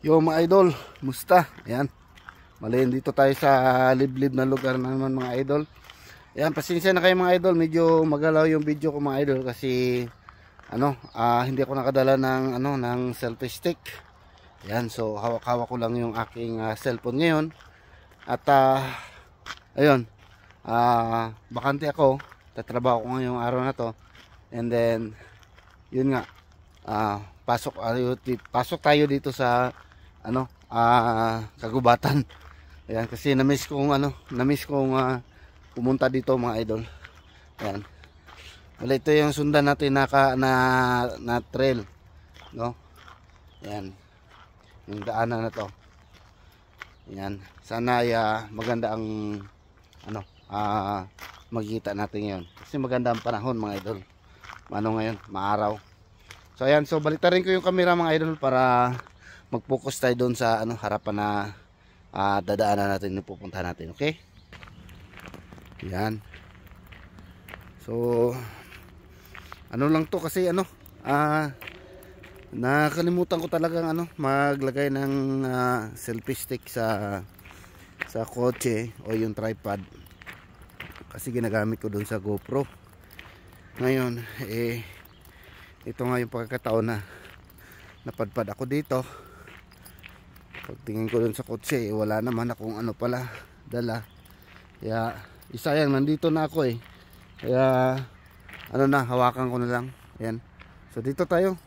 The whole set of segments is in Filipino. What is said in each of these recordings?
Yo mga idol, musta? Ayan, malayan dito tayo sa liblib na lugar naman mga idol. Ayan, pasensya na kayo mga idol, medyo magalaw yung video ko mga idol kasi hindi ako nakadala ng selfie stick. Ayan, so hawak-hawak ko lang yung aking cellphone ngayon. At ayun, bakante ako, tatrabaho ko ngayong araw na to. And then yun nga, pasok tayo dito sa kagubatan. Ayan, kasi namiss kong pumunta dito mga idol. Ayan. Wala, ito yung sundan natin na trail, no? Ayan. Yung daanan na to. Ayan. Sana ay maganda ang magkita natin ngayon. Kasi maganda ang panahon mga idol. Ngayon, maaraw. So ayan, so balitarin ko yung camera mga idol para mag-focus tayo doon sa harapan na dadaanan natin, yung pupuntahan natin, okay? Yan. So lang to kasi nakalimutan ko talagang maglagay ng selfie stick sa kotse o yung tripod. Kasi ginagamit ko doon sa GoPro. Ngayon ito nga yung pagkakataon na napadpad ako dito. Pagtingin ko dun sa kotse, wala naman akong pala dala. Kaya isayang nandito na ako Kaya hawakan ko na lang. Ayan. So dito tayo.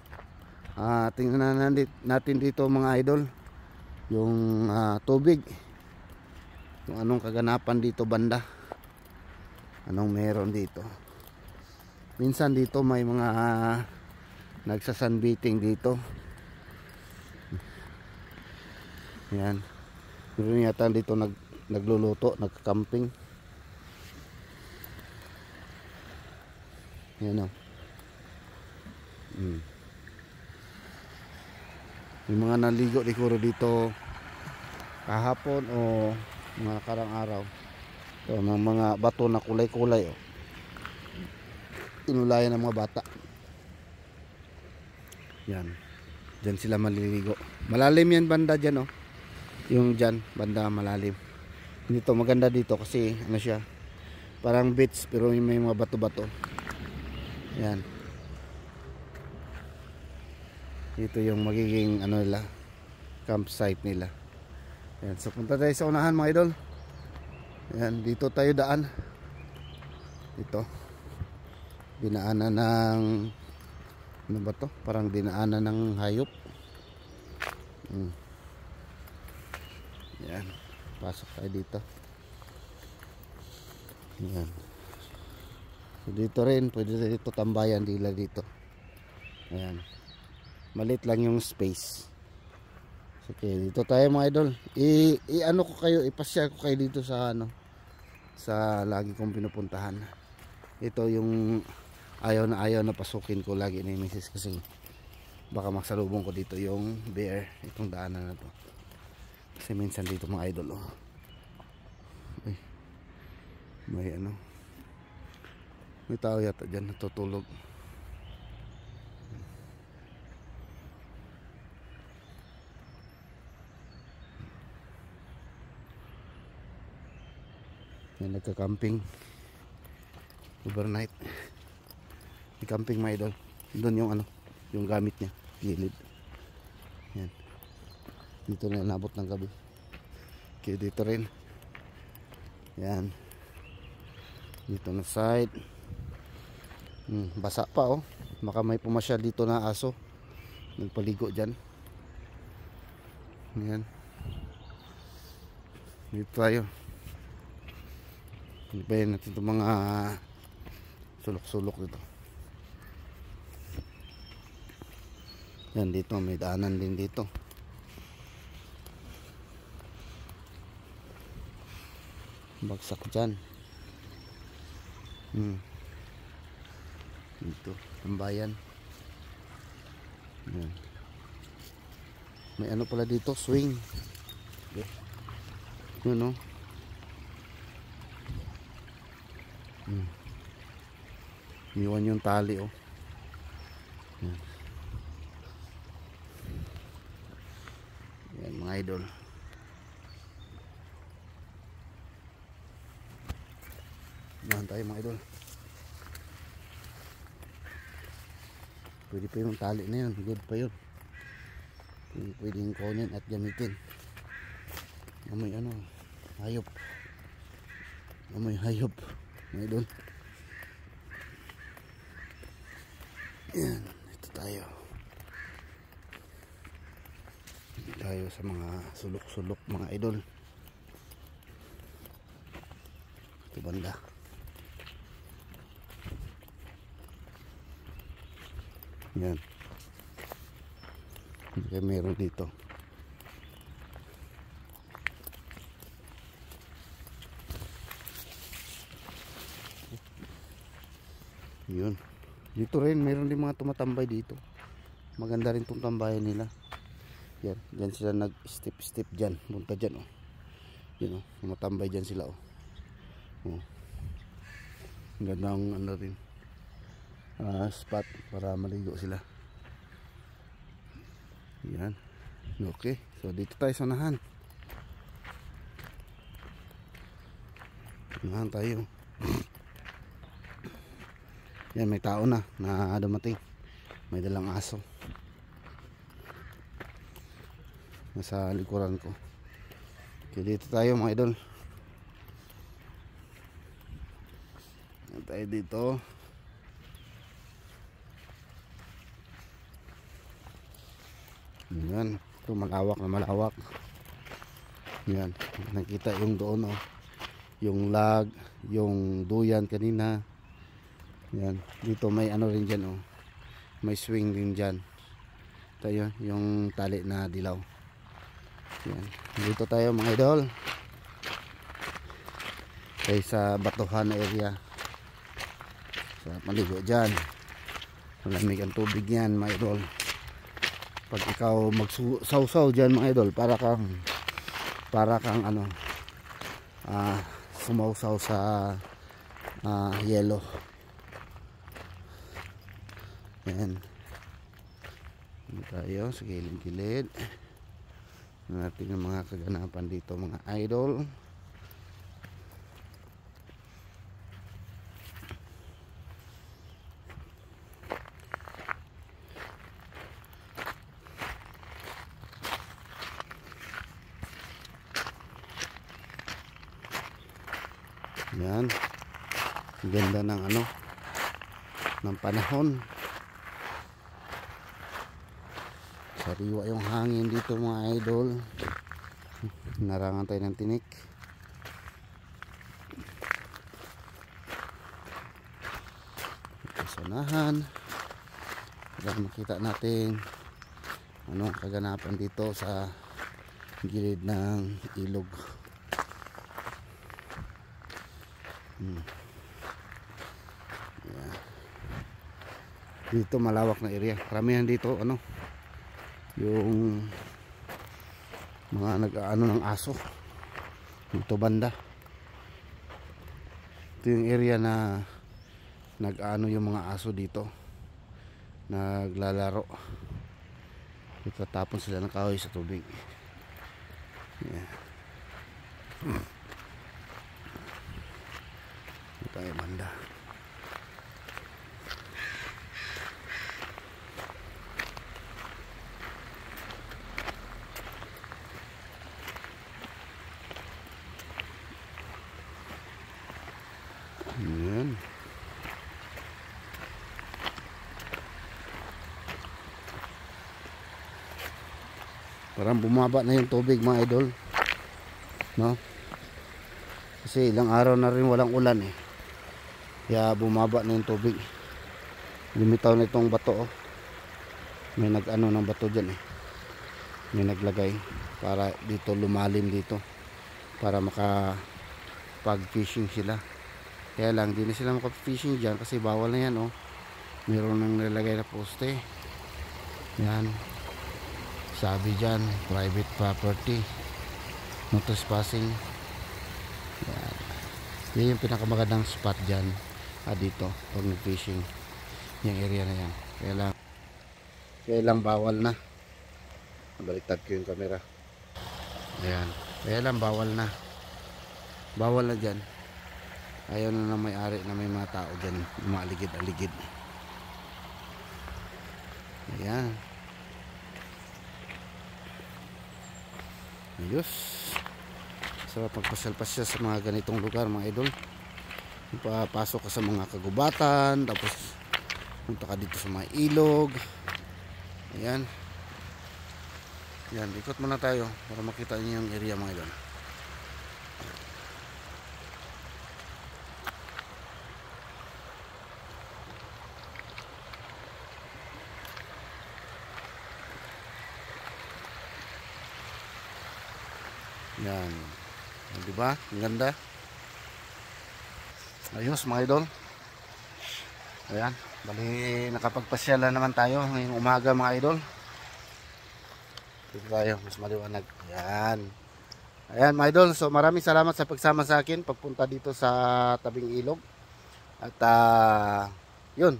Tingnan natin dito mga idol yung tubig. Yung anong kaganapan dito banda. Anong meron dito. Minsan dito may mga nagsasunbathing dito. Yan. Meron yata dito nagluluto, nagcamping. Yan o. Yung mga naligo dito kahapon o mga karang araw. So, mga bato na kulay-kulay inulayan ng mga bata. Yan. Diyan sila maliligo. Malalim yan banda dyan yung dyan banda malalim. Dito maganda dito kasi siya, parang beach pero may mga bato-bato. Yan. Ito yung magiging nila, campsite nila. Yan. So punta tayo sa unahan mga idol. Yan, dito tayo daan. Ito. Dinaanan ng ba to? Parang dinaanan ng hayop. Yan. Pasok tayo dito. Yan. So dito rin, pwede dito tambayan dila dito. Ayan. Malit lang yung space. So, okay, dito tayo mga idol. Ipasya ko kayo dito sa sa lagi kong pinupuntahan. Ito yung ayaw na pasukin ko lagi ni Mrs. kasi baka magsalubong ko dito yung bear, itong daanan na to. Kasi minsan dito mga idol may tao yata dyan natutulog. Yan, nagka-camping overnight. May camping mga idol. Doon yung yung gamit niya, gilid. Yan. Dito na nabot ng gabi. Okay, dito rin. Yan. Dito na side. Basa pa Baka may pumasyal dito na aso. Nagpaligo dyan. Yan. Dito tayo. Ibayin natin itong mga sulok-sulok dito. Yan, dito may daanan din dito. Bagsak dyan. Dito, tambayan. Yan. May pala dito, swing. Okay. Yun Iwan yung tali Yan. idol. Nahan tayo mga idol. Pwede pa yung tali na yun, good pa yun. Pwedeng kunin at gamitin. Amoy ano, hayop. Amoy hayop mga idol. Yan, ito tayo. Ito tayo sa mga sulok-sulok mga idol. Ito banda. Yan. Kaya meron dito. Yun. Dito rin meron din mga tumatambay dito. Maganda rin tong tambayan nila. Yan, diyan sila nag-step diyan, punta diyan oh. Yun oh, tumatambay diyan sila oh. Oh. Gandang ano rin. Spot para maligo sila. Yan. Okay. So dito tayo sa unahan. Unahan tayo. Yan, may tao na dumating. May dalang aso. Nasa likuran ko. Okay, dito tayo mga idol. Yan tayo dito. Yan, ito malawak na malawak. Yan, nakita yung doon oh. Yung lag, yung duyan kanina. Yan, dito may ano rin dyan oh. May swing rin dyan. Ito yun, yung tali na dilaw. Yan, dito tayo mga idol. Tayo sa batuhan na area. Sa maligo dyan. Malamig ang tubig yan mga idol. Pag ikaw magsawsaw dyan mga idol, para kang ano, sumawsaw sa yelo. Yan. Dito tayo sa gilid-gilid. Natin yung mga kaganapan dito mga idol. Yan. Ganda ng ano, ng panahon. Sariwa yung hangin dito mga idol. Narangan tayo ng tinik. Sanahan para makita natin anong kaganapan dito sa gilid ng ilog. Yeah. Dito malawak na area. Karamihan dito ano, yung mga nag-aano ng aso dito banda. Ito yung area na nag-aano yung mga aso dito, naglalaro. Tapon sila ng kahoy sa tubig. Yeah. Ito tayo banda. Ayan. Parang bumaba na yung tubig mga idol, no? Kasi ilang araw na rin walang ulan eh. Kaya bumaba na yung tubig. Lumitaw na itong bato oh. May nag-ano ng bato dyan eh. May naglagay para dito lumalim dito, para makapag-fishing sila. Kaya lang di na sila makapag-fishing dyan kasi bawal na yan oh. Meron nang nilagay na poste. Yan. Sabi dyan, private property, no trespassing. Yan. Yan yung pinakamagandang spot dyan dito pag nag-fishing, yung area na yan. Kaya lang bawal na. Baliktad ko yung camera. Ayan. Kaya lang bawal na. Bawal na dyan. Ayaw na ng may-ari na may mga tao dyan umaligid-aligid. Ayan. Ayos. Sarap magpasyal-pasyal sa mga ganitong lugar mga idol. Papasok ka sa mga kagubatan, tapos punta ka dito sa mga ilog. Ayan. Yan, ikot muna tayo para makita niyo yung area mga idol. Yan. Di ba? Ang ganda. Ayos mga idol. Ayan. Bali nakapagpasyal na naman tayo ngayong umaga mga idol. Dito tayo, mas maliwanag. Ayan. Ayan mga idol. So maraming salamat sa pagsama sa akin pagpunta dito sa tabing ilog. At yun.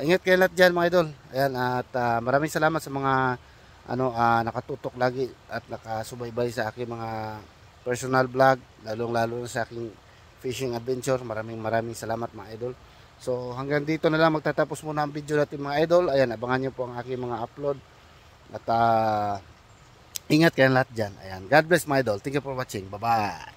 Ingat kayo lahat dyan mga idol. Ayan. At maraming salamat sa mga nakatutok lagi at nakasubaybay sa aking mga personal vlog, lalong-lalo na sa aking fishing adventure. Maraming salamat mga idol. So hanggang dito na lang magtatapos muna ang video natin mga idol. Ayan, abangan nyo po ang aking mga upload. At ingat kayo lahat dyan. Ayan, God bless mga idol. Thank you for watching. Bye bye.